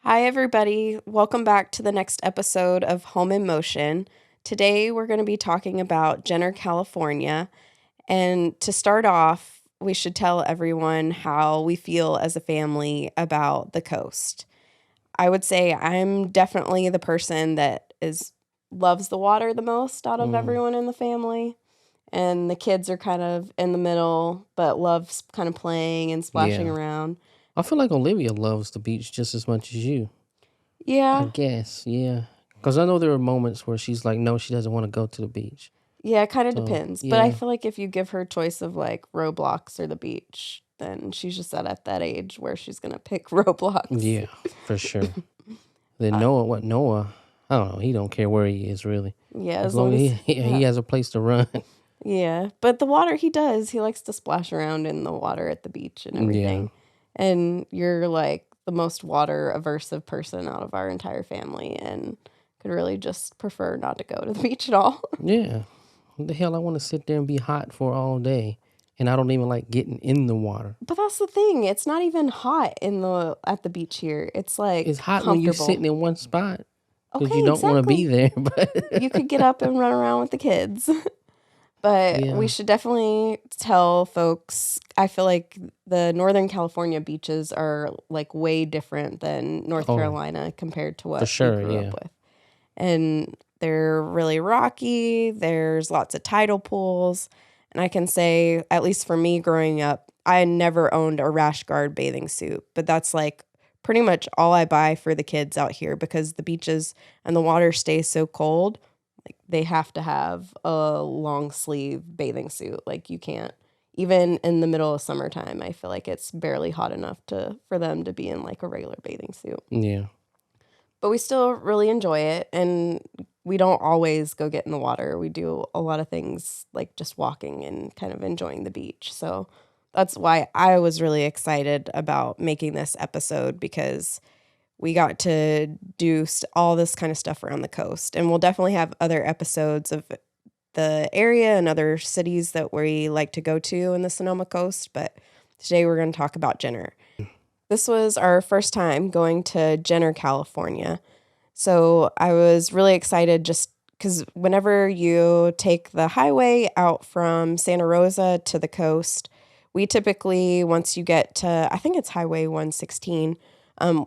Hi, everybody. Welcome back to the next episode of Home in Motion. Today, we're going to be talking about Jenner, California. And to start off, we should tell everyone how we feel as a family about the coast. I would say I'm definitely the person that loves the water the most out of everyone in the family. And the kids are kind of in the middle, but loves kind of playing and splashing Yeah. around. I feel like Olivia loves the beach just as much as you. I Yeah. guess, yeah. Because I know there are moments where she's like, no, she doesn't want to go to the beach. Yeah, it kind of So, depends. But I yeah. feel like if you give her choice of like Roblox or the beach, then she's just at that age where she's going to pick Roblox. Yeah, for sure. Then Uh, Noah, I don't know. He don't care where he is, really. yeah, As as long long as as, he yeah. has a place to run. Yeah. But the water, he does. He likes to splash around in the water at the beach and Yeah. everything. And you're like the most water aversive person out of our entire family and could really just prefer not to go to the beach at all. Yeah. What the hell? I want to sit there and be hot for all day. And I don't even like getting in the water. But that's the thing. It's not even hot at the beach here. It's It's like hot when you're sitting comfortable. in one spot because Okay, you don't want to be exactly. there. You But could get up and run around with the kids. But we yeah. should definitely tell folks, I feel like the Northern California beaches are like way different than North Oh, Carolina compared to for what we sure. grew up Yeah. with. And they're really rocky. There's lots of tidal pools. And I can say, at least for me growing up, I never owned a rash guard bathing suit, but that's like pretty much all I buy for the kids out here because the beaches and the water stays so cold. Like they have to have a long sleeve bathing suit. Like you can't, even in the middle of summertime, I feel like it's barely hot enough for them to be in like a regular bathing suit. Yeah. But we still really enjoy it, and we don't always go get in the water. We do a lot of things like just walking and kind of enjoying the beach. So that's why I was really excited about making this episode because we got to do all this kind of stuff around the coast. And we'll definitely have other episodes of the area and other cities that we like to go to in the Sonoma Coast. But today we're going to talk about Jenner. This was our first time going to Jenner, California. So I was really excited just because whenever you take the highway out from Santa Rosa to the coast, we typically, once you get to, I think it's Highway 116,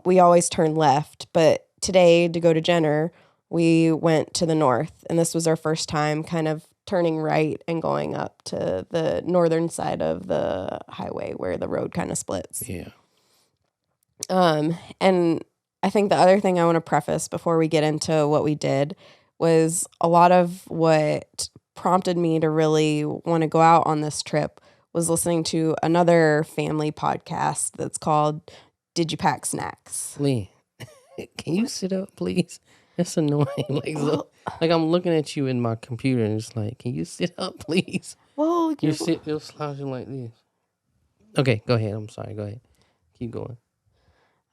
we always turn left. But today, to go to Jenner, we went to the north. And this was our first time kind of turning right and going up to the northern side of the highway where the road kind of splits. Yeah. And I think the other thing I want to preface before we get into what we did was a lot of what prompted me to really want to go out on this trip was listening to another family podcast that's called Did You Pack Snacks? Lee, can you sit up, please? That's annoying. Well, Like I'm looking at you in my computer and it's like, can you sit up, please? well, You're slouching like this. Okay, go ahead. I'm sorry. Go ahead. Keep going.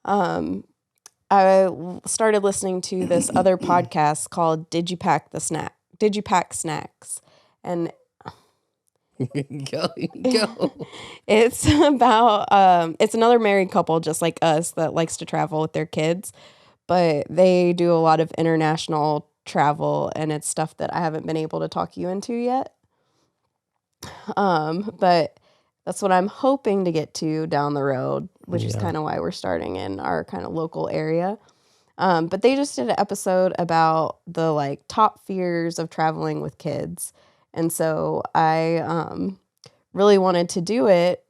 um, I started listening to this other podcast called Did You Pack Snacks? And Go. it's about it's another married couple just like us that likes to travel with their kids, but they do a lot of international travel and it's stuff that I haven't been able to talk you into yet. But that's what I'm hoping to get to down the road, which is Yeah. kind of why we're starting in our kind of local area. But they just did an episode about the like top fears of traveling with kids. And so I really wanted to do it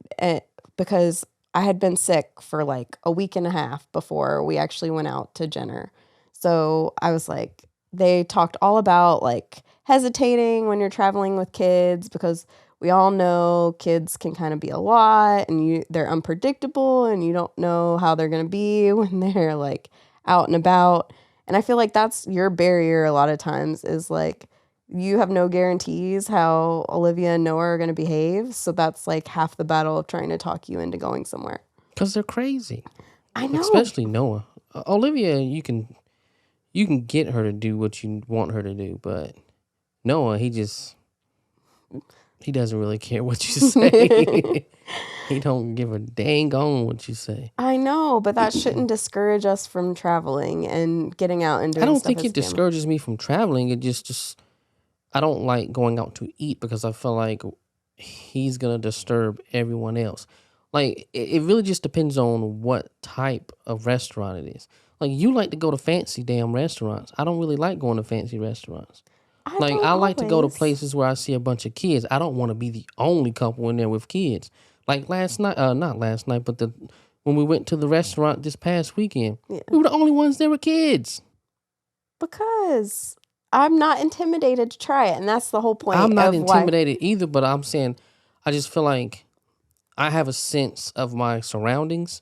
because I had been sick for like a week and a half before we actually went out to Jenner. So I was like, they talked all about like hesitating when you're traveling with kids because we all know kids can kind of be a lot and they're unpredictable and you don't know how they're going to be when they're like out and about. And I feel like that's your barrier a lot of times is like you have no guarantees how Olivia and Noah are going to behave. So that's like half the battle of trying to talk you into going somewhere. Because they're crazy. I know. Especially Noah. Olivia, you can get her to do what you want her to do, but Noah, he just He doesn't really care what you say. He don't give a dang on what you say. I know, but that shouldn't discourage us from traveling and getting out and I doing don't stuff think as it a family. discourages me from traveling. It just I don't like going out to eat because I feel like he's gonna disturb everyone else. Like it really just depends on what type of restaurant it is. Like you like to go to fancy damn restaurants. I don't really like going to fancy restaurants. I Like don't I like to go to always. places where I see a bunch of kids. I don't want to be the only couple in there with kids. Like last night, not last night, but the when we went to the restaurant this past weekend, Yeah. we were the only ones there with kids. Because I'm not intimidated to try it, and that's the whole point I'm not of why. intimidated either, but I'm saying I just feel like I have a sense of my surroundings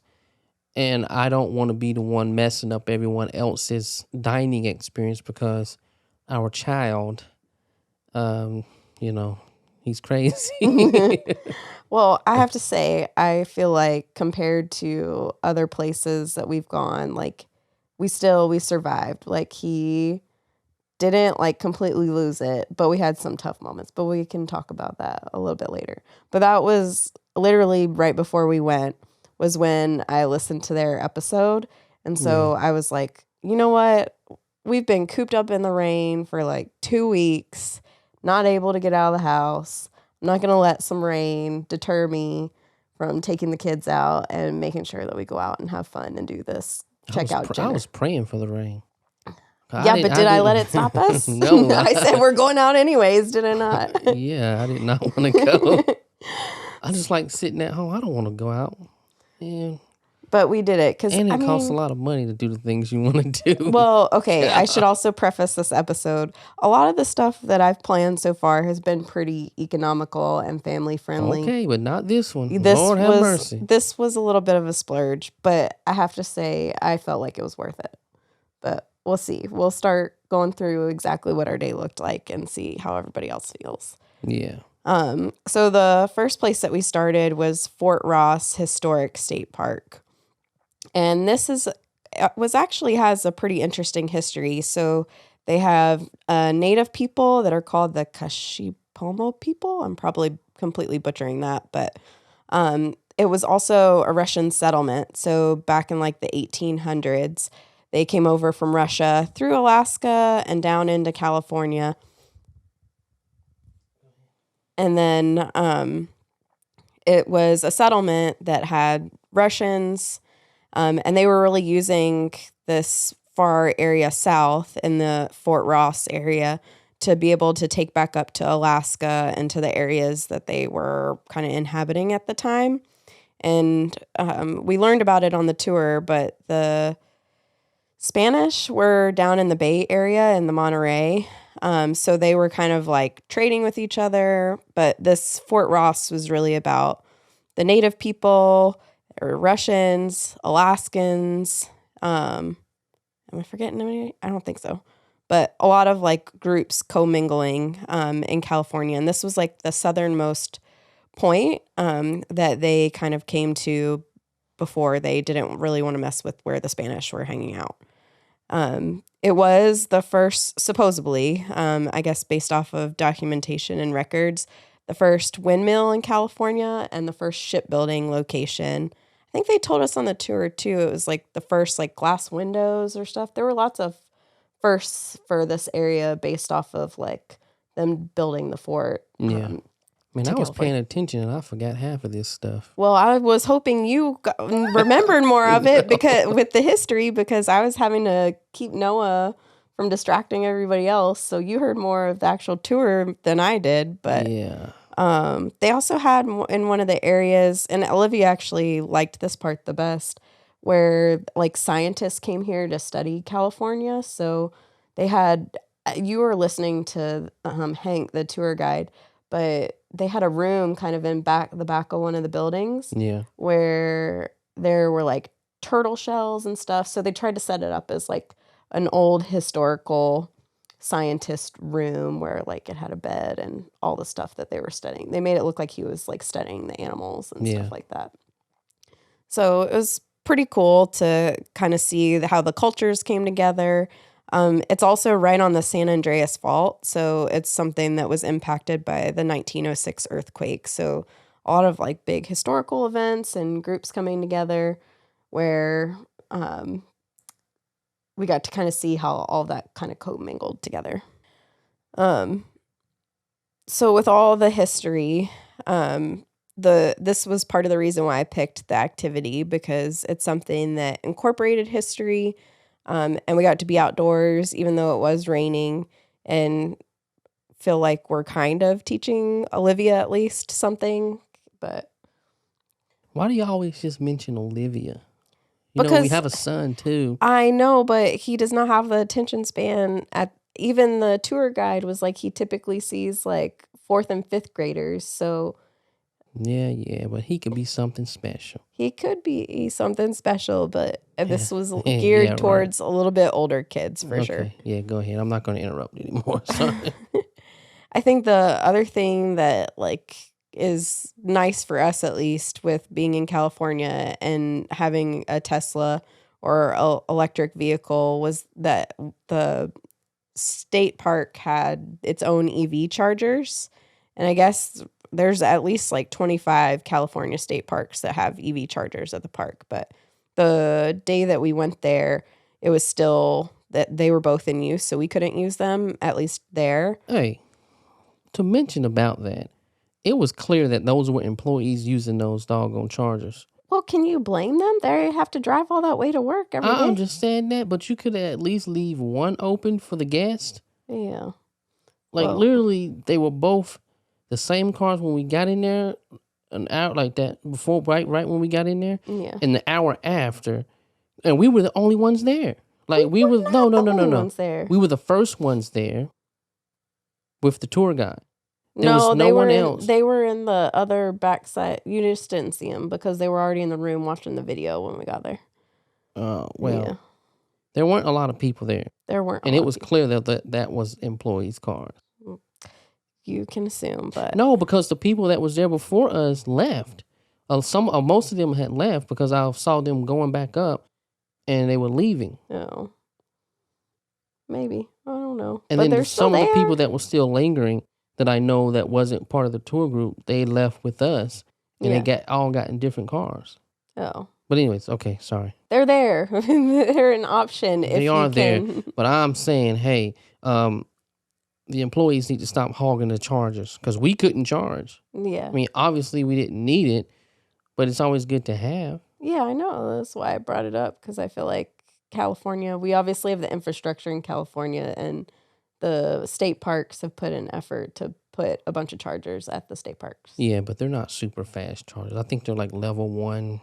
and I don't want to be the one messing up everyone else's dining experience because our child, um, you know, he's crazy. Well, I have to say, I feel like compared to other places that we've gone, like we survived. Like he didn't like completely lose it, but we had some tough moments. But we can talk about that a little bit later. But that was literally right before we went was when I listened to their episode. And Yeah. so I was like, you know what? We've been cooped up in the rain for like 2 weeks, not able to get out of the house. I'm not going to let some rain deter me from taking the kids out and making sure that we go out and have fun and do this checkout I dinner. was praying for the rain. Yeah, but did I let it stop us? No, I said we're going out anyways, did I not? yeah, I did not want to go. I just like sitting at home. I don't want to go out. Yeah. But we did it because, And I it costs a mean, lot of money to do the things you want to do. well, okay, I should also preface this episode. A lot of the stuff that I've planned so far has been pretty economical and family friendly. Okay, but not this one. Lord have mercy. This was a little bit of a splurge, but I have to say I felt like it was worth it. But we'll see. We'll start going through exactly what our day looked like and see how everybody else feels. Yeah. So the first place that we started was Fort Ross Historic State Park. And this actually has a pretty interesting history. So they have native people that are called the Kashipomo people. I'm probably completely butchering that, but it was also a Russian settlement. So back in like the 1800s, they came over from Russia through Alaska and down into California. And then it was a settlement that had Russians, and they were really using this far area south in the Fort Ross area to be able to take back up to Alaska and to the areas that they were kind of inhabiting at the time. And we learned about it on the tour, but the Spanish were down in the Bay Area in the Monterey. So they were kind of like trading with each other. But this Fort Ross was really about the native people, or Russians, Alaskans. Am I forgetting any? I don't think so. But a lot of like groups commingling in California. And this was like the southernmost point that they kind of came to before they didn't really want to mess with where the Spanish were hanging out. It was the first, supposedly, I guess based off of documentation and records, the first windmill in California and the first shipbuilding location. I think they told us on the tour too, it was like the first like glass windows or stuff. There were lots of firsts for this area based off of like them building the fort. Yeah. Man, to I was California. paying attention and I forgot half of this stuff. Well, I was hoping you remembered more of it because with the history, because I was having to keep Noah from distracting everybody else. So you heard more of the actual tour than I did. But Yeah. they also had in one of the areas, and Olivia actually liked this part the best, where like scientists came here to study California. So they had, you were listening to Hank, the tour guide, but they had a room kind of in the back of one of the buildings Yeah. where there were like turtle shells and stuff. So they tried to set it up as like an old historical scientist room where like it had a bed and all the stuff that they were studying. They made it look like he was like studying the animals and Yeah. stuff like that. So it was pretty cool to kind of see how the cultures came together. It's also right on the San Andreas Fault, so it's something that was impacted by the 1906 earthquake. So a lot of like big historical events and groups coming together where we got to kind of see how all that kind of commingled together. So with all the history, this was part of the reason why I picked the activity, because it's something that incorporated history, and we got to be outdoors even though it was raining, and feel like we're kind of teaching Olivia at least something. But Why do you always just mention Olivia? We because have a son too. I know, but he does not have the attention span at even the tour guide was like he typically sees like fourth and fifth graders. So Yeah, but he could be something special. he could be something special, but this was Yeah, geared right. towards a little bit older kids for sure. Okay, yeah, go ahead. I'm not going to interrupt anymore. Sorry. I think the other thing that like is nice for us, at least with being in California and having a Tesla or electric vehicle, was that the state park had its own EV chargers. And I guess there's at least like 25 California state parks that have EV chargers at the park. But the day that we went there, it was still that they were both in use, so we couldn't use them, at least there. Hey, to mention about that, it was clear that those were employees using those doggone chargers. Well, can you blame them? They have to drive all that way to work every day. I understand that, but you could at least leave one open for the guest. Yeah. Like, literally, they were both the same cars when we got in there, an hour like that, before, right when we got in there, Yeah. and the hour after, and we were the only ones there. Like, we were no. Ones there. We were the first ones there with the tour guide. There No, was they no were one else. They were in the other backside. You just didn't see them because they were already in the room watching the video when we got there. Well, there weren't a lot of people there. There weren't, and it was clear that was employees' cars. You can assume, but no, because the people that was there before us left. Most of them had left because I saw them going back up, and they were leaving. Oh, maybe, I don't know. And but then some of the people that were still lingering that I know that wasn't part of the tour group, they left with us, and they got in different cars. Oh. But anyways, okay, sorry. They're there. They're an option if you can. There. But I'm saying, hey, the employees need to stop hogging the chargers because we couldn't charge. Yeah. I mean, obviously we didn't need it, but it's always good to have. Yeah, I know. That's why I brought it up, because I feel like California, we obviously have the infrastructure in California, and the state parks have put in effort to put a bunch of chargers at the state parks. Yeah, but they're not super fast chargers. I think they're like level 1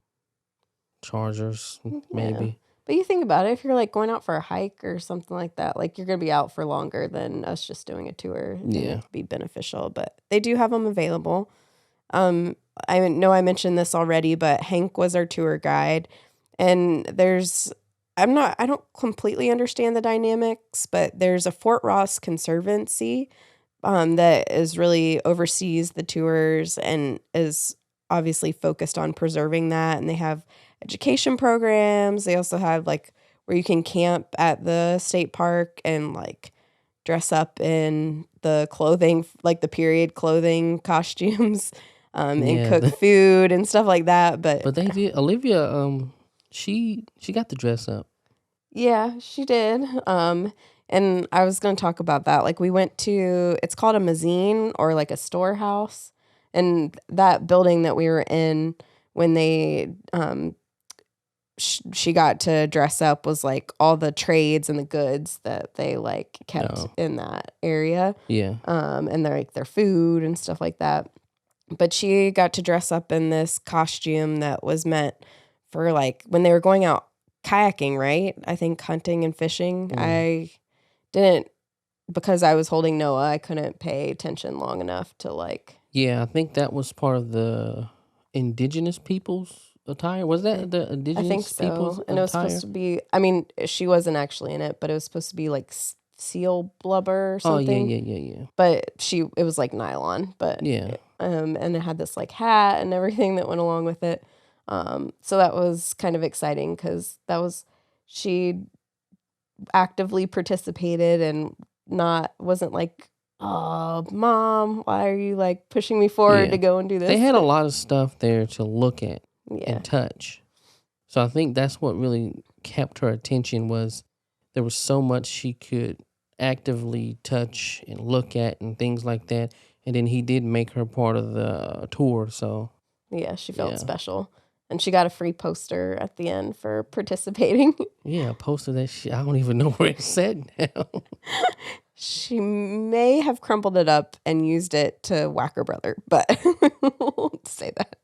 chargers, maybe. But you think about it, if you're like going out for a hike or something like that, like you're going to be out for longer than us just doing a tour. Yeah. It'd be beneficial, but they do have them available. I know I mentioned this already, but Hank was our tour guide, and I don't completely understand the dynamics, but there's a Fort Ross Conservancy that is really oversees the tours and is obviously focused on preserving that. And they have education programs. They also have like where you can camp at the state park and like dress up in the clothing, like the period clothing costumes, and cook food and stuff like that. But they did. Olivia, she got to dress up. Yeah, she did. And I was going to talk about that. Like we went to, it's called a mazine, or like a storehouse. And that building that we were in when they, she got to dress up was like all the trades and the goods that they like kept in that area. Yeah. And they're like their food and stuff like that. But she got to dress up in this costume that was meant for like when they were going out kayaking, right? I think hunting and fishing. I didn't, because I was holding Noah, I couldn't pay attention long enough to like. Yeah, I think that was part of the indigenous people's attire. Was that the indigenous people's and attire? It was supposed to be, I mean, she wasn't actually in it, but it was supposed to be like seal blubber or something. Oh, yeah. But it was like nylon, but yeah. And it had this like hat and everything that went along with it. So that was kind of exciting because she actively participated and wasn't like, oh, mom, why are you like pushing me forward Yeah. to go and do They this? had a lot of stuff there to look at Yeah. and touch. So I think that's what really kept her attention was there was so much she could actively touch and look at and things like that. And then he did make her part of the tour. So Yeah, she felt yeah. special. And she got a free poster at the end for participating. Yeah, posted that shit. I don't even know where it's at now. She may have crumpled it up and used it to whack her brother, but we'll say that.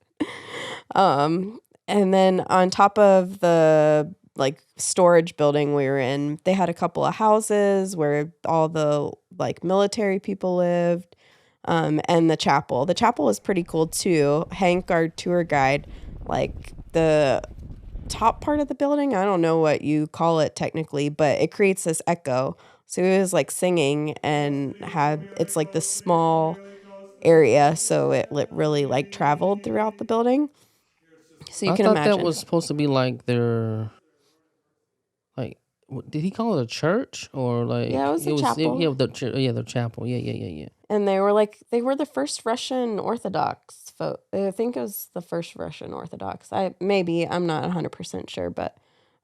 And then on top of the like storage building we were in, they had a couple of houses where all the like military people lived, and the chapel. The chapel was pretty cool too. Hank, our tour guide, like the top part of the building, I don't know what you call it technically, but it creates this echo. So he was like singing and it's like this small area, so it really like traveled throughout the building. So you I can thought that imagine. was supposed to be like their, like, did he call it a church or Yeah, it like was a chapel. yeah, the chapel. Yeah. And they were the first Russian Orthodox I think it was the first Russian Orthodox. I'm not 100% sure, but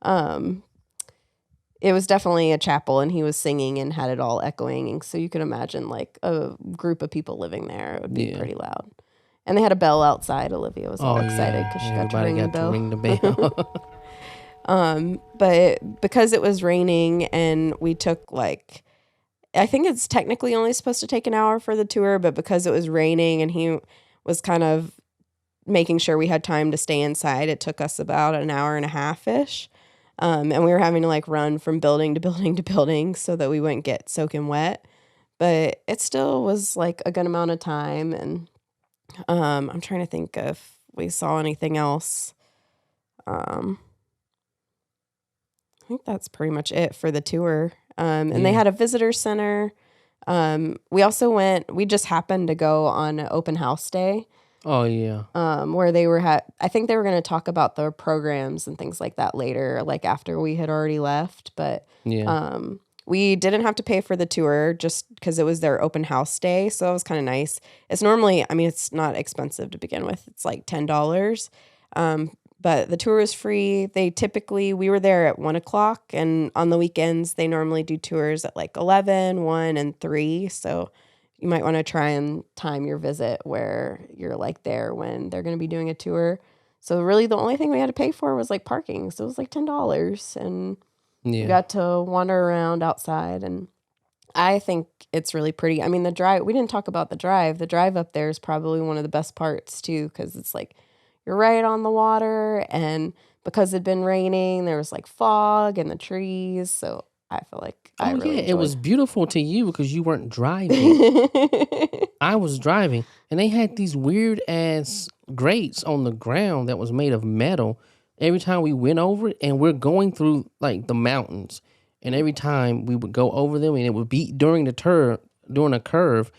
um it was definitely a chapel, and he was singing and had it all echoing. And so you can imagine like a group of people living there. It would be Yeah. pretty loud. And they had a bell outside. Olivia was all Oh excited yeah. because she Everybody got to ring the bell. But because it was raining and we took like, I think it's technically only supposed to take an hour for the tour, but because it was raining and he was kind of making sure we had time to stay inside, it took us about an hour and a half-ish. And we were having to like run from building to building to building so that we wouldn't get soaking wet. But it still was like a good amount of time. And I'm trying to think if we saw anything else. I think that's pretty much it for the tour. And they Yeah. had a visitor center. We just happened to go on an open house day. Oh yeah. Where I think they were going to talk about the programs and things like that later, like after we had already left. But Yeah. we didn't have to pay for the tour just because it was their open house day. So it was kind of nice. It's normally, I mean, it's not expensive to begin with. It's like $10. But the tour is free. We were there at 1:00, and on the weekends, they normally do tours at like 11, 1, and 3. So you might want to try and time your visit where you're like there when they're going to be doing a tour. So really the only thing we had to pay for was like parking. So it was like $10, and we Yeah. got to wander around outside, and I think it's really pretty. I mean, we didn't talk about the drive. The drive up there is probably one of the best parts too, because it's like you're right on the water, and because it'd been raining, there was like fog in the trees. So I feel like I Oh really yeah. It was enjoyed. beautiful to you because you weren't driving. I was driving, and they had these weird ass grates on the ground that was made of metal. Every time we went over it, and we're going through like the mountains, and every time we would go over them, and it would be during a curve,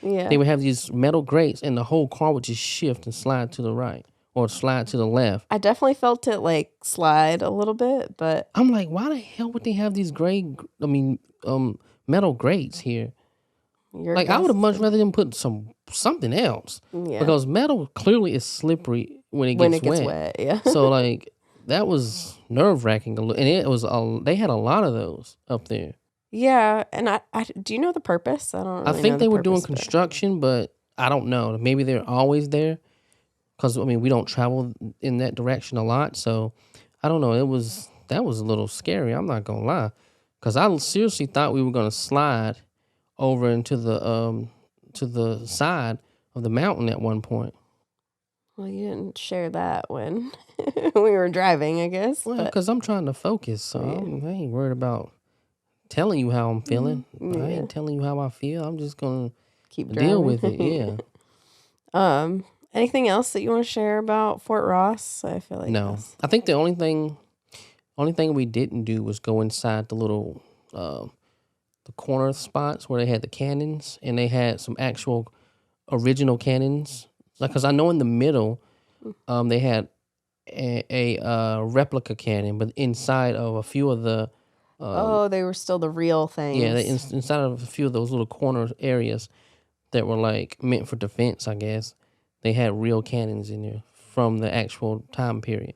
Yeah. they would have these metal grates, and the whole car would just shift and slide to the right or slide to the left. I definitely felt it like slide a little bit, but I'm like, why the hell would they have these metal grates here? your Like, I guess. would have much rather them put something else Yeah. because metal clearly is slippery when it gets wet. Yeah. So like that was nerve wracking, and they had a lot of those up there. Yeah, and I do you know the purpose? I don't I really think know they the were doing purpose, but construction, but I don't know. Maybe they're always there because I mean we don't travel in that direction a lot, so I don't know. That was a little scary. I'm not gonna lie, because I seriously thought we were gonna slide over into the to the side of the mountain at one point. well, you didn't share that when we were driving, I guess. Well, But because I'm trying to focus, so I ain't worried about telling you how I'm feeling. I yeah, ain't telling you how I feel. I'm just gonna keep deal driving. with it. Yeah. Anything else that you want to share about Fort Ross? I feel like No, I think the only thing we didn't do was go inside the little the corner spots where they had the cannons, and they had some actual original cannons. Like, cause I know in the middle, they had a replica cannon, but inside of a few of the Um, Oh, they were still the real yeah, things. inside of a few of those little corner areas that were like meant for defense, I guess, they had real cannons in there from the actual time period.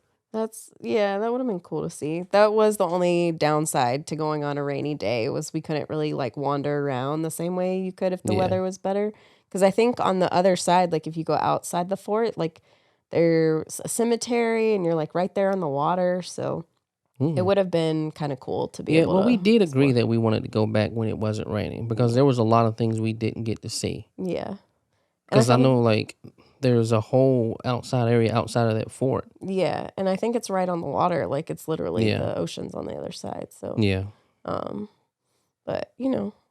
Yeah, that would have been cool to see. That was the only downside to going on a rainy day was we couldn't really like wander around the same way you could if the Yeah. weather was better. Because I think on the other side, like if you go outside the fort, like there's a cemetery and you're like right there on the water. So it Mm. would have been kind of cool to be Yeah, able well, we to did agree explore. that we wanted to go back when it wasn't raining because there was a lot of things we didn't get to see. Yeah. And I Because I feel know, like, there's a whole outside area outside of that fort. Yeah, and I think it's right on the water, like, it's literally Yeah, the ocean's on the other side, so, yeah, um, but,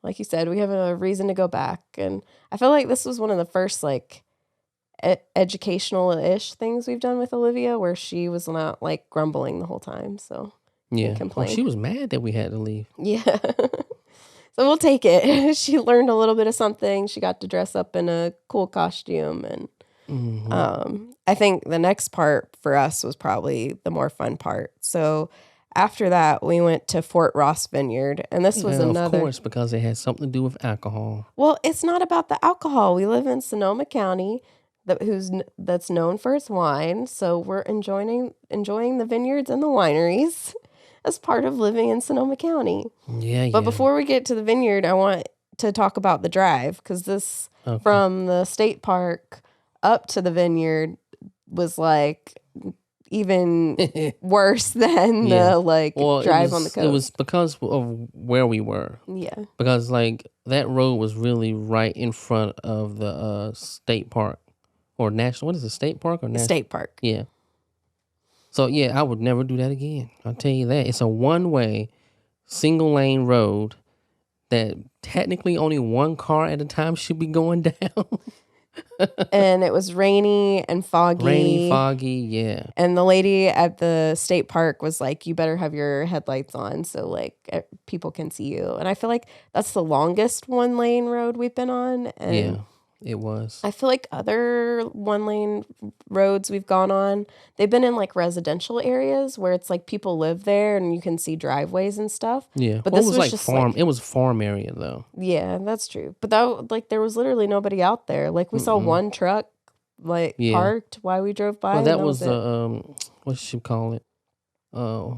like you said, we have a reason to go back, and I feel like this was one of the first, like, educational-ish things we've done with Olivia where she was not, like, grumbling the whole time, so can't yeah. Oh, complain. she was mad that we had to leave. Yeah. So we'll take it. She learned a little bit of something, she got to dress up in a cool costume, and Hmm. I think the next part for us was probably the more fun part. So after that, we went to Fort Ross Vineyard, and this was Yeah, of another. course, because it had something to do with alcohol. Well, it's not about the alcohol. We live in Sonoma County, that's known for its wine. So we're enjoying the vineyards and the wineries as part of living in Sonoma County. Yeah, But yeah. before we get to the vineyard, I want to talk about the drive because this Okay. from the state park up to the vineyard was like even worse than Yeah. the like Well, drive on the it was coast. because of where we were. Yeah. Because like that road was really right in front of the state park or national. What is it, state park or national? State park. Yeah. So yeah, I would never do that again. I'll tell you that. It's a one-way, single-lane road that technically only one car at a time should be going down. And it was rainy and foggy. Rainy, foggy, yeah. And the lady at the state park was like, you better have your headlights on so like people can see you. And I feel like that's the longest one lane road we've been on. And Yeah, it was. I feel like other one lane roads we've gone on, they've been in like residential areas where it's like people live there and you can see driveways and stuff. Yeah. But Well, this it was like just farm. like, It was farm area though. yeah, that's true. But that like there was literally nobody out there. Like we saw Mm-mm. one truck like Yeah. parked while we drove by. Well, And that that was was it. what should you call it?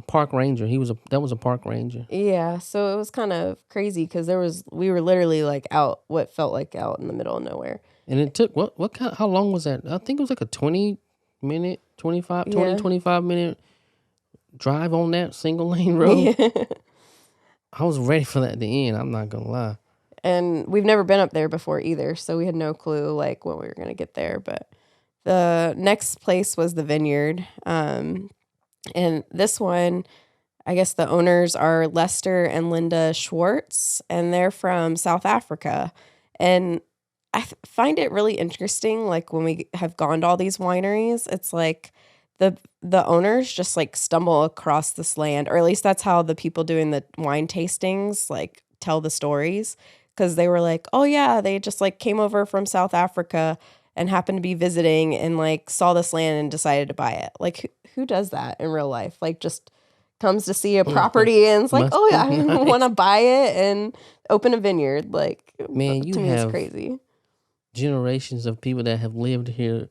Park ranger. That was a park ranger. Yeah, so it was kind of crazy because we were literally like out what felt like out in the middle of nowhere. And it took what kind? How long was that? I think it was like a 20-minute, 25, 20, Yeah. 25-minute drive on that single lane road. I was ready for that to end. I'm not gonna lie. And we've never been up there before either, so we had no clue like when we were gonna get there. But the next place was the Vineyard, and this one, I guess the owners are Lester and Linda Schwartz, and they're from South Africa. And I find it really interesting, like when we have gone to all these wineries, it's like the owners just like stumble across this land, or at least that's how the people doing the wine tastings like tell the stories. Because they were like, oh yeah, they just like came over from South Africa and happened to be visiting and like saw this land and decided to buy it. Like who does that in real life? Like just comes to see a property and it's like, Must oh be yeah, I nice. want to buy it and open a vineyard. Like Man, you to me, it's have crazy. generations of people that have lived here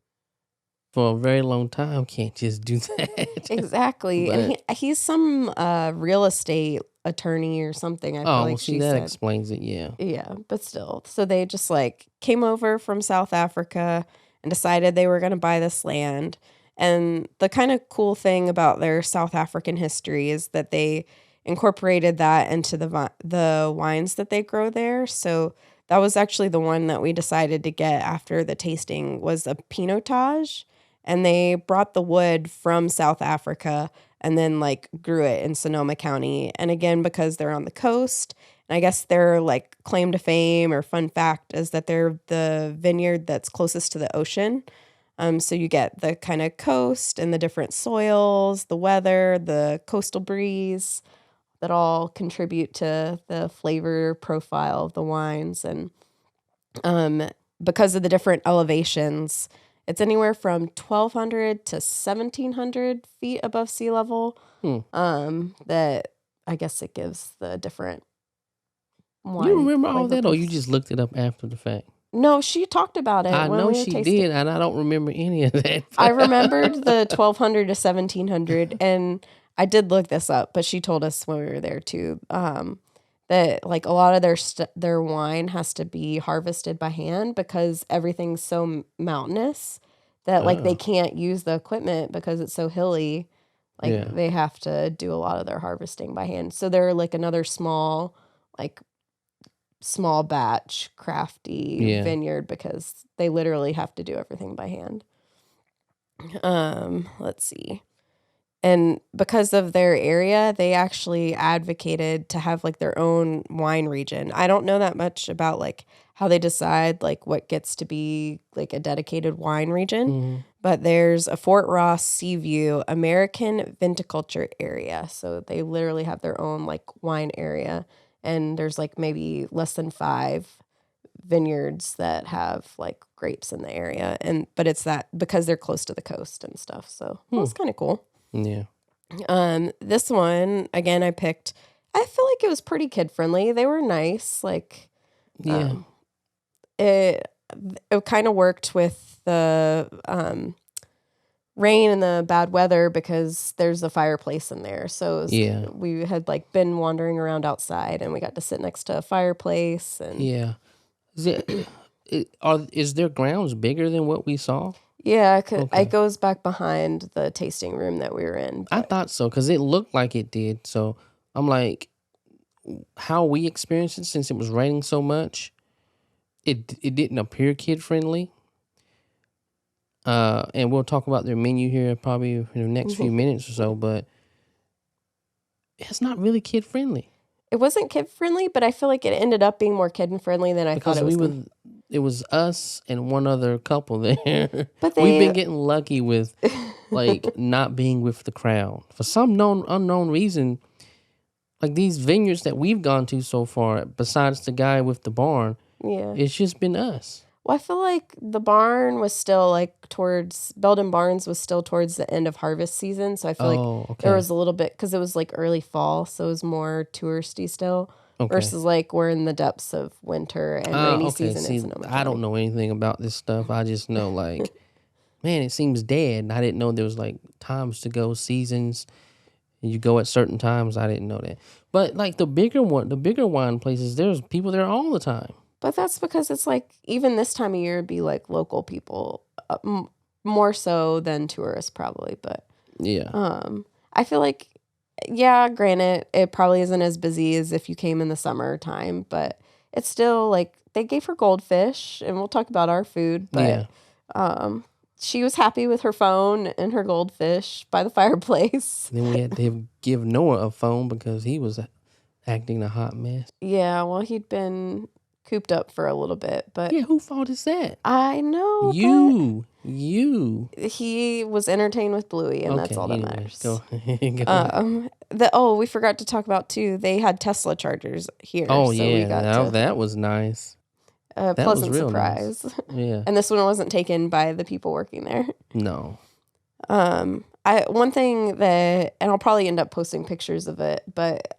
for a very long time can't just do that. Exactly. And But he's some real estate attorney or something. I feel oh, like well, see she that said. explains it. Yeah, Yeah, but still. So they just like came over from South Africa and decided they were going to buy this land. And the kind of cool thing about their South African history is that they incorporated that into the wines that they grow there. So that was actually the one that we decided to get after the tasting was a Pinotage, and they brought the wood from South Africa and then like grew it in Sonoma County. And again, because they're on the coast, and I guess their like claim to fame or fun fact is that they're the vineyard that's closest to the ocean. So you get the kind of coast and the different soils, the weather, the coastal breeze that all contribute to the flavor profile of the wines. And because of the different elevations, it's anywhere from 1,200 to 1,700 feet above sea level. Hmm. That I guess it gives the different You wine remember all flavor that, or you proofs. just looked it up after the fact? No, she talked about it I when know we were she tasting. did, and I don't remember any of that. I remembered the 1200 to 1700, and I did look this up, but she told us when we were there too, that like a lot of their wine has to be harvested by hand because everything's so mountainous that like they Oh, can't use the equipment because it's so hilly. Like yeah, they have to do a lot of their harvesting by hand. So they're like another like small batch crafty yeah, vineyard because they literally have to do everything by hand. Let's see. And because of their area, they actually advocated to have like their own wine region. I don't know that much about like how they decide like what gets to be like a dedicated wine region, hmm, but there's a Fort Ross Seaview American viticulture area. So they literally have their own like wine area, and there's like maybe less than 5 vineyards that have like grapes in the area, and but it's that because they're close to the coast and stuff. So that hmm, was kind of cool. yeah, This one again, I picked. I feel like it was pretty kid friendly. They were nice. Like, yeah, um, it it kind of worked with the rain and the bad weather because there's a fireplace in there. So yeah, we had like been wandering around outside, and we got to sit next to a fireplace. And yeah. Is is their grounds bigger than what we saw? yeah, it Okay, goes back behind the tasting room that we were in. I But thought so because it looked like it did. So I'm like, how we experienced it since it was raining so much. It didn't appear kid friendly. And we'll talk about their menu here probably in the next few minutes or so, but it's not really kid friendly it wasn't kid friendly, but I feel like it ended up being more kid friendly than I thought because it was going to. it was us and one other couple there. But We've been they, getting lucky with like not being with the crowd for some unknown reason. Like these vineyards that we've gone to so far, besides the guy with the barn, yeah. it's just been us. Well, I feel like the barn was still like towards Belden Barns was still towards the end of harvest season. So I feel like Oh, there okay. was a little bit because it was like early fall. So it was more touristy still Okay. versus like we're in the depths of winter and rainy Okay. season in See, Sonoma I don't County. know anything about this stuff. I just know like, man, it seems dead. I didn't know there was like times to go, seasons, and you go at certain times. I didn't know that. But like the bigger wine places, there's people there all the time. But that's because it's like even this time of year, it'd be like local people more so than tourists probably. But Yeah. I feel like, yeah, granted, it probably isn't as busy as if you came in the summertime, but it's still like they gave her goldfish, and we'll talk about our food, but Yeah. um, she was happy with her phone and her goldfish by the fireplace. Then we had to give Noah a phone because he was acting a hot mess. Yeah, well, he'd been cooped up for a little bit, but Yeah, who fault is that? I know, but You. he was entertained with Bluey, and that's Okay, all that anyways, matters. go go ahead. We forgot to talk about too. They had Tesla chargers here, Oh so we yeah, got to that was nice. a That was pleasant real nice. surprise. Yeah. And this one wasn't taken by the people working there. No. I one thing that, and I'll probably end up posting pictures of it, but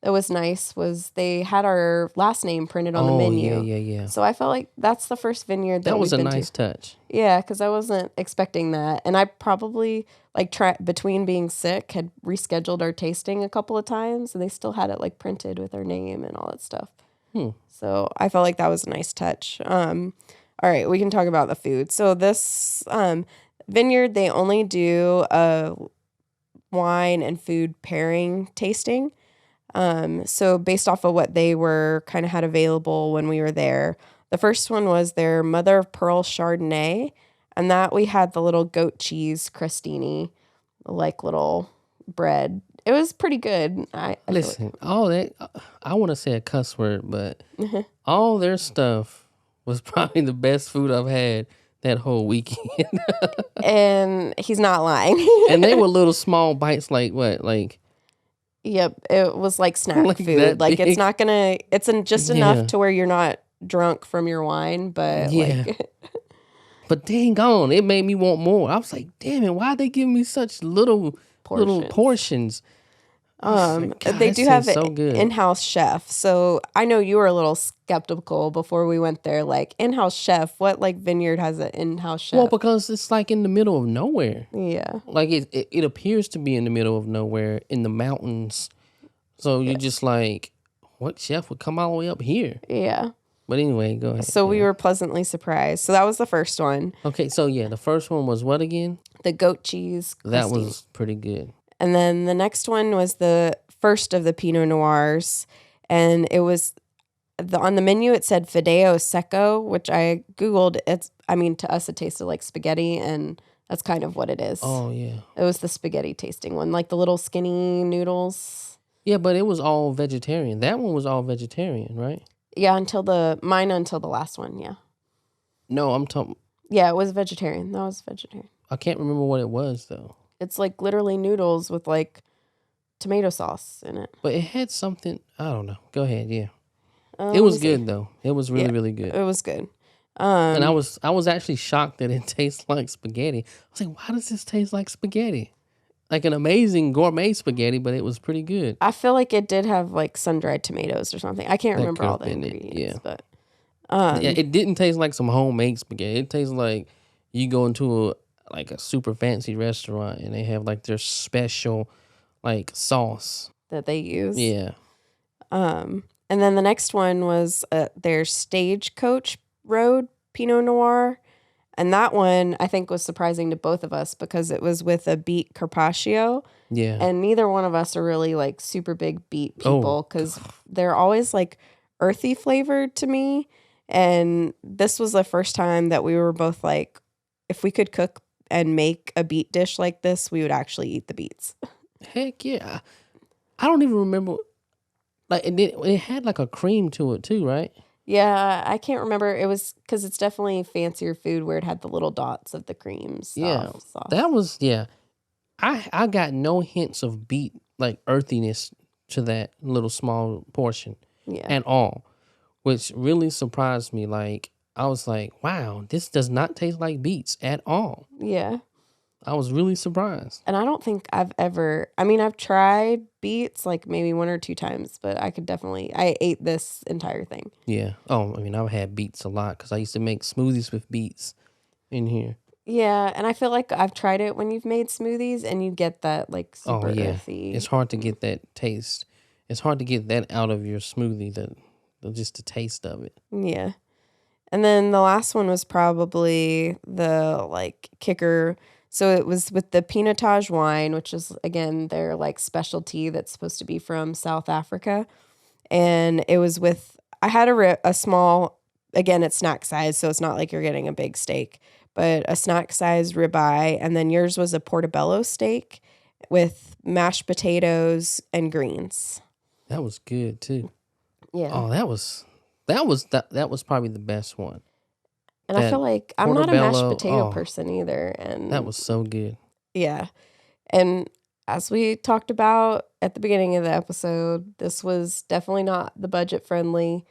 that was nice was they had our last name printed on the Oh yeah, menu. yeah, yeah. So I felt like that's the first vineyard That that was we've a been to. nice touch. Yeah, because I wasn't expecting that, and I probably like between being sick had rescheduled our tasting a couple of times, and they still had it like printed with our name and all that stuff. Hmm. So I felt like that was a nice touch. All right, we can talk about the food. So this vineyard, they only do a wine and food pairing tasting. So based off of what they were kind of had available when we were there, the first one was their mother of pearl Chardonnay, and that we had the little goat cheese crostini, like little bread. It was pretty good. I feel Listen, all that I want to say a cuss word, but all their stuff was probably the best food I've had that whole weekend. and he's not lying. And they were little small bites, like what, like Yep, it was like snack like food. that Like it's big. not gonna, just enough Yeah, to where you're not drunk from your wine, but yeah. like But dang on, it made me want more. I was like, damn it, why they give me such little portions. portions? Oh my God, They that do have tastes an so good. in-house chef. So I know you were a little skeptical before we went there. Like in-house chef, what like vineyard has an in-house Well, chef? because it's like in the middle of nowhere. Yeah, Like it appears to be in the middle of nowhere in the mountains. So yeah, you're just like, what chef would come all the way up here? yeah. But anyway, go ahead. So we Yeah. were pleasantly surprised. So that was the first one, Okay, so yeah, the first one was what again? the goat cheese That crusting. was pretty good. And then the next one was the first of the Pinot Noirs. And it was on the menu, it said Fideo Secco, which I Googled. To us, it tasted like spaghetti. And that's kind of what it is. Oh yeah. It was the spaghetti tasting one, like the little skinny noodles. Yeah, but it was all vegetarian. That one was all vegetarian, right? Yeah, until the last one. Yeah. No, I'm talking. Yeah, it was vegetarian. That was vegetarian. I can't remember what it was though. It's like literally noodles with like tomato sauce in it. But it had something. I don't know. Go ahead. Yeah, it Let was me see. good though. It was really really good. It was good. And I was actually shocked that it tastes like spaghetti. I was like, why does this taste like spaghetti? Like an amazing gourmet spaghetti, but it was pretty good. I feel like it did have like sun-dried tomatoes or something. I can't That remember could all have the been it, ingredients, yeah. but Yeah, it didn't taste like some homemade spaghetti. It tastes like you go into a super fancy restaurant and they have like their special like sauce. that they use. Yeah. And then the next one was their Stagecoach Road Pinot Noir. And that one I think was surprising to both of us because it was with a beet carpaccio. Yeah. And neither one of us are really like super big beet Oh, people because they're always like earthy flavored to me. And this was the first time that we were both like, if we could cook and make a beet dish like this, we would actually eat the beets. Heck yeah. I don't even remember. Like it had like a cream to it too, right? Yeah, I can't remember. It was because it's definitely fancier food where it had the little dots of the cream sauce. That was I got no hints of beet like earthiness to that little small portion Yeah. at all, which really surprised me. Like I was like, wow, this does not taste like beets at all. Yeah. I was really surprised. And I don't think I've tried beets like maybe one or two times, but I ate this entire thing. Yeah. Oh, I mean, I've had beets a lot because I used to make smoothies with beets in here. Yeah, and I feel like I've tried it when you've made smoothies and you get that like super Oh yeah, earthy. it's hard to get that taste. It's hard to get that out of your smoothie. Just the taste of it. Yeah. And then the last one was probably the like kicker. So it was with the Pinotage wine, which is again their like specialty that's supposed to be from South Africa. And it was with I had a small, again it's snack size, so it's not like you're getting a big steak, but a snack size ribeye, and then yours was a portobello steak with mashed potatoes and greens. That was good too. Yeah. Oh, that was probably the best one. And I feel like I'm not a mashed portobello, potato oh. person either. And That was so good. yeah. And as we talked about at the beginning of the episode, this was definitely not the budget friendly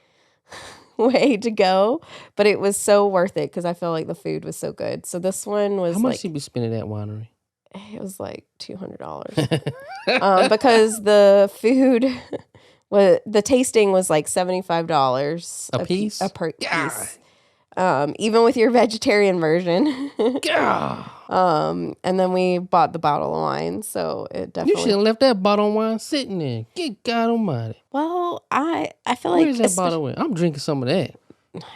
way to go, but it was so worth it because I feel like the food was so good. So this one was How much like, did we spend at that winery? it was like $200 because the food the tasting was like $75 A piece? per Yeah. piece. Even with your vegetarian version. Yeah. And then we bought the bottle of wine, so it You definitely. should have left that bottle of wine sitting there. Good God Almighty. Well, I feel like Where's that bottle at? I'm drinking some of that.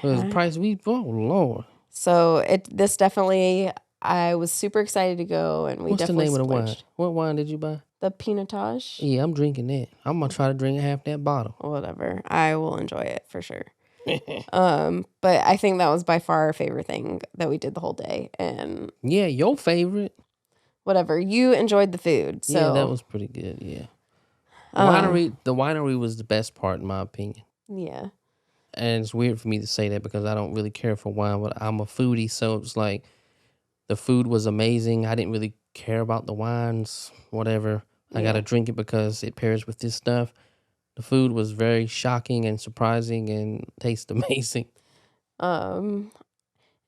For the price oh Lord. So this definitely. I was super excited to go, and we What's the definitely name of the wine? splurged. What wine did you buy? The Pinotage. Yeah, I'm drinking that. I'm gonna try to drink half that bottle. Whatever, I will enjoy it for sure. But I think that was by far our favorite thing that we did the whole day, and Yeah, your favorite. whatever, you enjoyed the food, so Yeah, that was pretty good. Yeah, the winery was the best part in my opinion. yeah. And it's weird for me to say that because I don't really care for wine, but I'm a foodie, so it's like the food was amazing. I didn't really care about the wines, whatever. I gotta drink it because it pairs with this stuff. The food was very shocking and surprising and tastes amazing.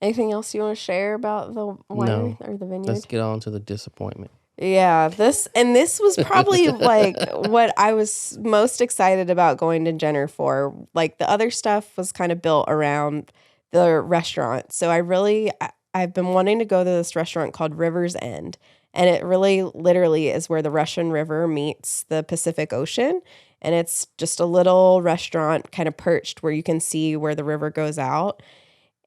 Anything else you want to share about the winery or the vineyard? Let's get on to the disappointment. Yeah, this was probably like what I was most excited about going to Jenner for. Like the other stuff was kind of built around the restaurant. So I've been wanting to go to this restaurant called River's End, and it really literally is where the Russian River meets the Pacific Ocean, and it's just a little restaurant kind of perched where you can see where the river goes out.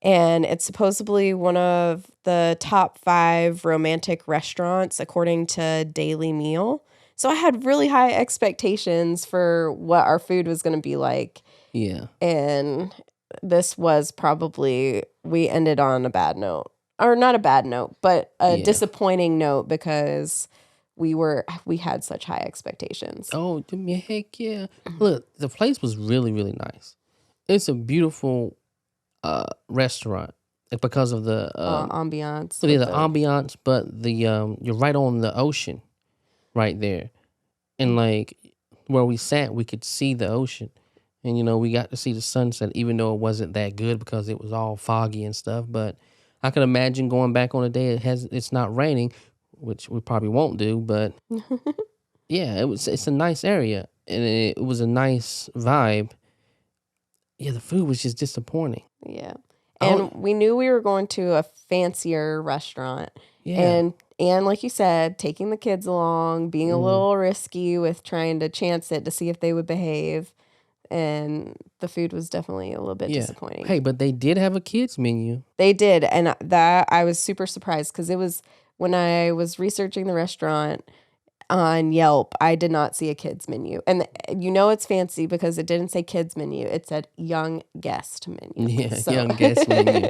And it's supposedly one of the top 5 romantic restaurants according to Daily Meal. So I had really high expectations for what our food was going to be like. Yeah. And this was probably, we ended on a bad note. Or not a bad note, but a Yeah. disappointing note because we had such high expectations. Oh, heck yeah. Look, the place was really, really nice. It's a beautiful restaurant because of the Ambiance. the ambiance, but the you're right on the ocean right there. And like where we sat, we could see the ocean. And we got to see the sunset even though it wasn't that good because it was all foggy and stuff, but I could imagine going back on a day it's not raining, which we probably won't do, but yeah, it's a nice area and it was a nice vibe. Yeah, the food was just disappointing. Yeah. And we knew we were going to a fancier restaurant. Yeah. And like you said, taking the kids along, being a little risky with trying to chance it to see if they would behave. And the food was definitely a little bit disappointing. Hey, but they did have a kids menu. They did. And that I was super surprised because it was when I was researching the restaurant on Yelp, I did not see a kids menu. And it's fancy because it didn't say kids menu. It said young guest menu. Yeah, young guest menu.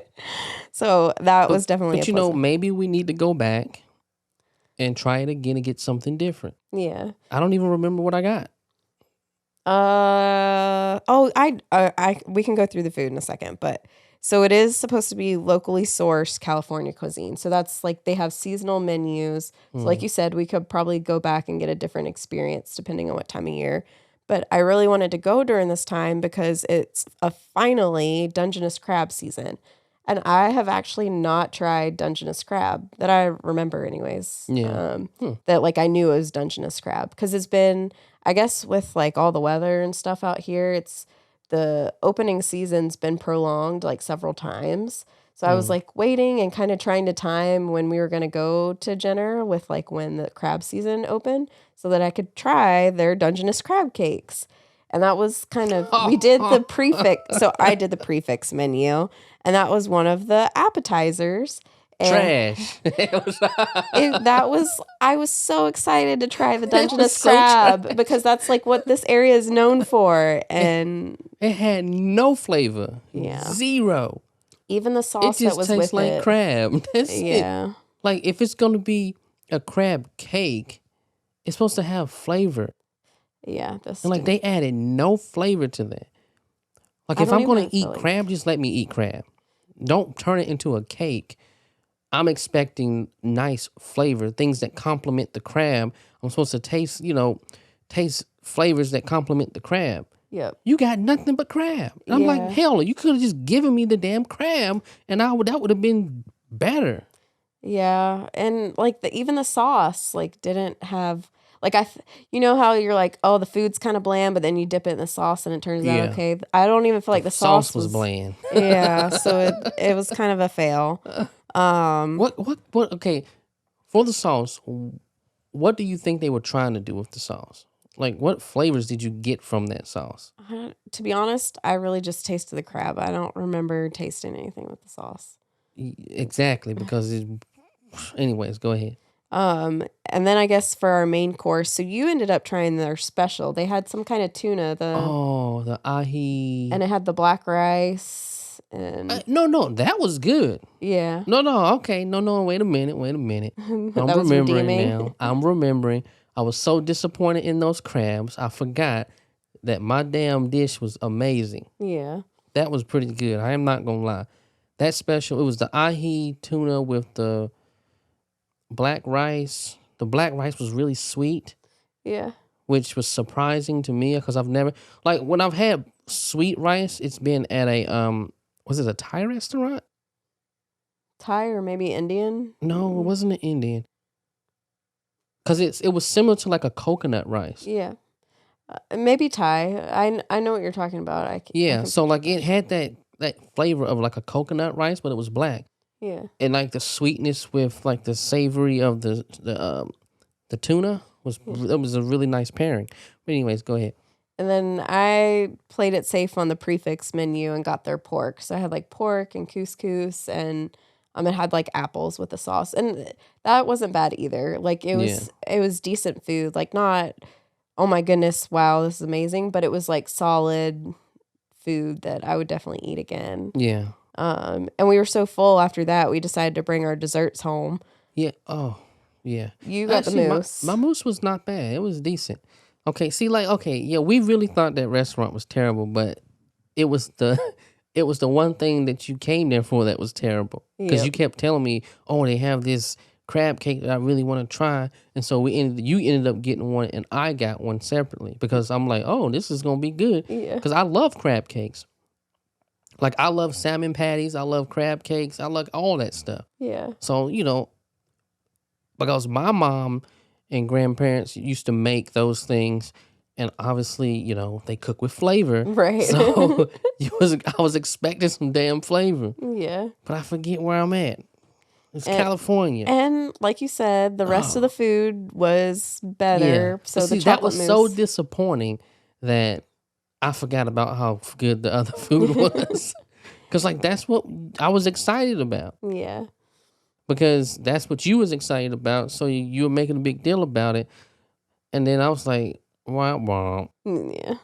So that was definitely But maybe we need to go back and try it again and get something different. Yeah. I don't even remember what I got. We can go through the food in a second, but so it is supposed to be locally sourced California cuisine. So that's like they have seasonal menus. So like you said, we could probably go back and get a different experience depending on what time of year. But I really wanted to go during this time because it's finally Dungeness crab season. And I have actually not tried Dungeness crab that I remember anyways. Yeah. That like I knew it was Dungeness crab because it's been, I guess with like all the weather and stuff out here, the opening season's been prolonged like several times. So I was like waiting and kind of trying to time when we were going to go to Jenner with like when the crab season opened so that I could try their Dungeness crab cakes. And that was kind of, we did the prefix. So I did the prefix menu and that was one of the appetizers. And trash. I was so excited to try the Dungeness crab because that's like what this area is known for. And it had no flavor. Yeah. Zero. Even the sauce that was with it. It just tastes like crab. That's Yeah. it. Like if it's going to be a crab cake, it's supposed to have flavor. Yeah. And like they added no flavor to that. Like if I'm going to eat crab, just let me eat crab. Don't turn it into a cake. I'm expecting nice flavor, things that complement the crab. I'm supposed to taste flavors that complement the crab. Yep. You got nothing but crab. And I'm like, hell, you could have just given me the damn crab and that would have been better. Yeah. And like even the sauce like didn't have like you know how you're like, oh, the food's kind of bland, but then you dip it in the sauce and it turns out okay. I don't even feel like the sauce was bland. Yeah, so it was kind of a fail. What okay, for the sauce, what do you think they were trying to do with the sauce? Like what flavors did you get from that sauce? To be honest, I really just tasted the crab. I don't remember tasting anything with the sauce. Exactly, because anyways, go ahead. And then I guess for our main course, so you ended up trying their special. They had some kind of tuna, the ahi, and it had the black rice. And no, that was good. Yeah. No, okay, no. Wait a minute. I'm remembering now. I'm remembering. I was so disappointed in those crabs. I forgot that my damn dish was amazing. Yeah. That was pretty good. I am not gonna lie. That special, it was the ahi tuna with the black rice. The black rice was really sweet. Yeah. Which was surprising to me because I've never, like when I've had sweet rice, it's been at a was it a Thai restaurant? Thai or maybe Indian? No, it wasn't an Indian. Because it was similar to like a coconut rice. Yeah. Maybe Thai. I know what you're talking about. I Yeah, can so like picture it it. had that flavor of like a coconut rice, but it was black, Yeah. and like the sweetness with like the savory of the tuna Yeah. it was a really nice pairing. But anyways, go ahead. And then I played it safe on the prefix menu and got their pork. So I had like pork and couscous and it had like apples with the sauce. And that wasn't bad either. Like Yeah, it was decent food. Like not, oh my goodness, wow, this is amazing, but it was like solid food that I would definitely eat again. yeah, And we were so full after that, we decided to bring our desserts home. yeah. Oh, yeah. You got the Actually, my mousse. mousse was not bad. It was decent. Okay, see, like, okay, yeah, we really thought that restaurant was terrible, but it was the it was the one thing that you came there for that was terrible. Because Yep. you kept telling me, oh, they have this crab cake that I really want to try, and so you ended up getting one, and I got one separately because I'm like, oh, this is gonna be good Yeah. because I love crab cakes. Like I love salmon patties, I love crab cakes, I like all that stuff. Yeah. So because my mom and grandparents used to make those things, and obviously, they cook with flavor. Right. So I was expecting some damn flavor, Yeah. but I forget where I'm at. It's And California. and like you said, the rest of the Oh, food was yeah. better. But So the see, that chocolate was so mousse. disappointing that I forgot about how good the other food was. Because, like, that's what I was excited about. Yeah. Because that's what you was excited about. So you were making a big deal about it. And then I was like, wah, wah. Yeah.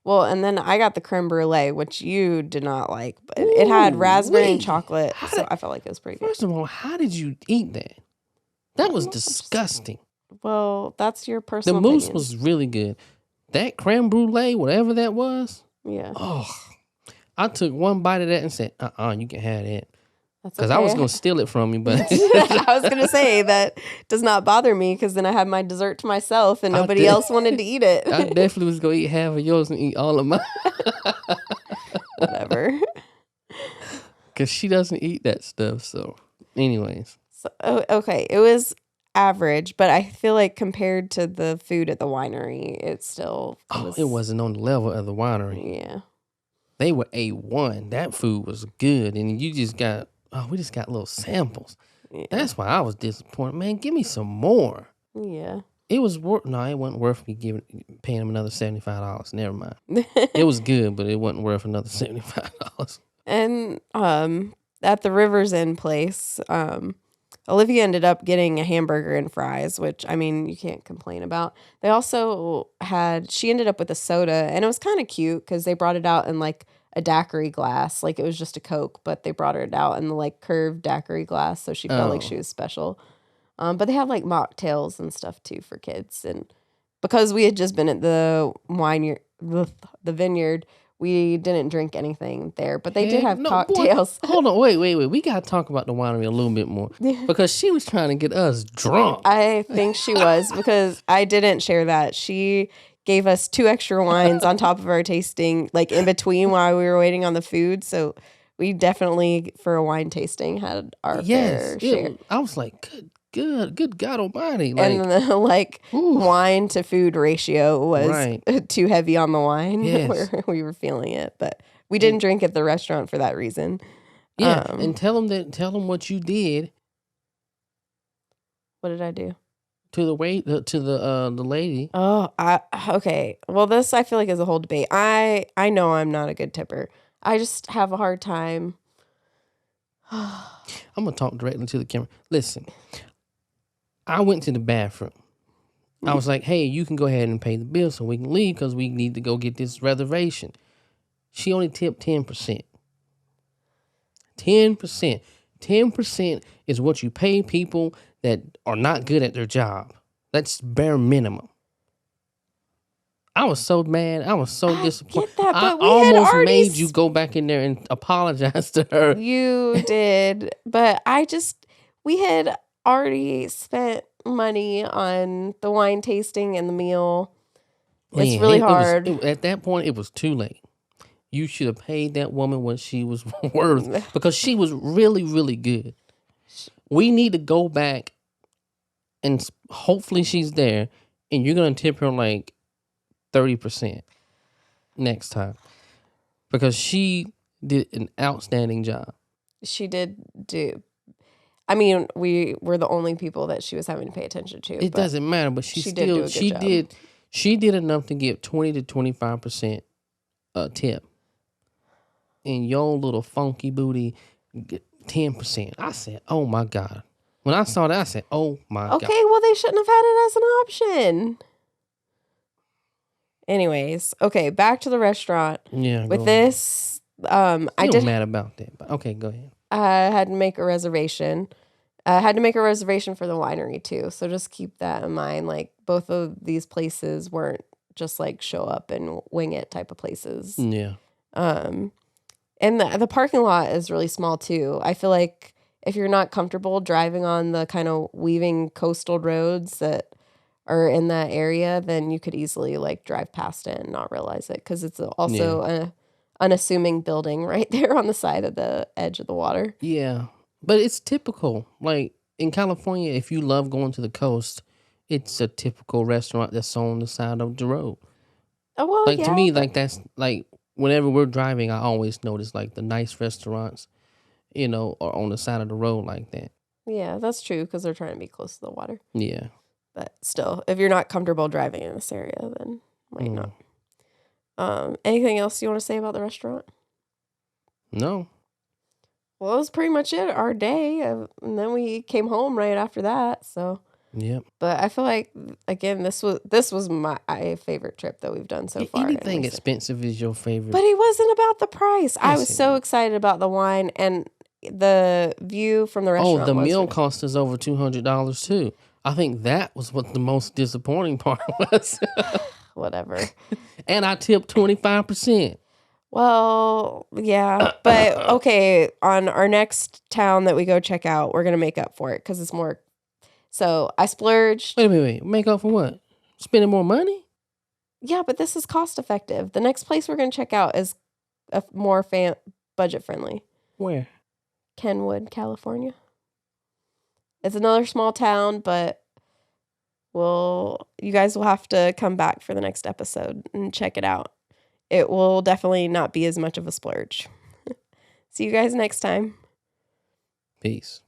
Well, and then I got the creme brulee, which you did not like, but it had Ooh, raspberry and wee. chocolate, How so did, I felt like it was pretty good. first of all, how did you eat that? That was Just, disgusting. well, that's your The personal mousse opinion. was really good. That creme brulee, whatever that was, Yeah, oh, I took one bite of that and said, you can have that. that's Because I was okay. going to steal it from you, but I was gonna say that does not bother me because then I had my dessert to myself and I, nobody de- else wanted to eat it. I definitely was going to eat half of yours and eat all of mine. Whatever. Because she doesn't eat that stuff. So, anyways. So, okay, it was average, but I feel like compared to the food at the winery, it Oh, it was. wasn't on the level of the winery. Yeah. They were A1. That food was good. And we just got little samples. Yeah. That's why I was disappointed. Man, give me some more. Yeah. It was worth. No, it wasn't worth me paying him another $75. Never mind. It was good, but it wasn't worth another $75. And at the Rivers End place, Olivia ended up getting a hamburger and fries, which I mean you can't complain about. They also she ended up with a soda, and it was kind of cute because they brought it out in like a daiquiri glass, like it was just a Coke, but they brought it out in the like curved daiquiri glass, so she felt like she Oh, was special. But they had like mocktails and stuff too for kids, and because we had just been at the the vineyard, we didn't drink anything there, but they did heck have no, boy. cocktails. Hold on, wait. We got to talk about the winery a little bit more because she was trying to get us drunk. I think she was because I didn't share that. She gave us 2 extra wines on top of our tasting, like in between while we were waiting on the food. So we definitely, for a wine tasting, had our Yes, fair share. I was like, good God Almighty, And like, the like ooh, wine to food ratio was right? too heavy on the wine Yes, where we were feeling it. But we and didn't drink at the restaurant for that reason. yeah, Um, and tell them what you did what did I do? to the lady. Oh, okay. Well, this I feel like is a whole debate. I know I'm not a good tipper. I just have a hard time. I'm gonna talk directly to the camera. Listen, I went to the bathroom. I was like, hey, you can go ahead and pay the bill so we can leave because we need to go get this reservation. She only tipped 10%. 10%. 10% is what you pay people that are not good at their job. That's bare minimum. I was so mad. I was so I disappointed. get that, I but we had almost already made you go back in there and apologize to her. You did, but we had already spent money on the wine tasting and the meal. It's Man, really hard. at that point, it was too late. You should have paid that woman what she was worth because she was really, really good. We need to go back and hopefully she's there, and you're gonna tip her like 30% next time because she did an outstanding job. She did do. I mean, we were the only people that she was having to pay attention to. It but doesn't matter, but she did do a good job. she did enough to give 20 to 25% tip. And your little funky booty get 10%. I said, oh my God. When I saw that, I said, oh my God. Okay, well, they shouldn't have had it as an option. Anyways, okay, back to the restaurant. Yeah. With this, I did mad about that, but okay, go ahead. I had to make a reservation. I had to make a reservation for the winery too. So just keep that in mind. Like both of these places weren't just like show up and wing it type of places. Yeah. And the parking lot is really small too. I feel like if you're not comfortable driving on the kind of weaving coastal roads that are in that area, then you could easily like drive past it and not realize it because it's also a unassuming building right there on the side of the edge of the water. Yeah. But it's typical. Like in California, if you love going to the coast, it's a typical restaurant that's on the side of the road. Oh, well, like to me, like that's like whenever we're driving, I always notice like the nice restaurants, are on the side of the road like that. Yeah, that's true because they're trying to be close to the water. Yeah. But still, if you're not comfortable driving in this area, then might not. Anything else you want to say about the restaurant? No. Well, that was pretty much it, our day. And then we came home right after that. So, yep. But I feel like, again, this was my favorite trip that we've done so far. Anything expensive is your favorite. But it wasn't about the price. Yes, I was so excited about the wine and the view from the restaurant. Oh, the meal cost us over $200 too. I think that was what the most disappointing part was. Whatever. And I tipped 25%. Well, yeah. But, okay, on our next town that we go check out, we're going to make up for it because it's more. So I splurged. Wait. Make up for what? Spending more money? Yeah, but this is cost effective. The next place we're going to check out is a more budget friendly. Where? Kenwood, California. It's another small town, but you guys will have to come back for the next episode and check it out. It will definitely not be as much of a splurge. See you guys next time. Peace.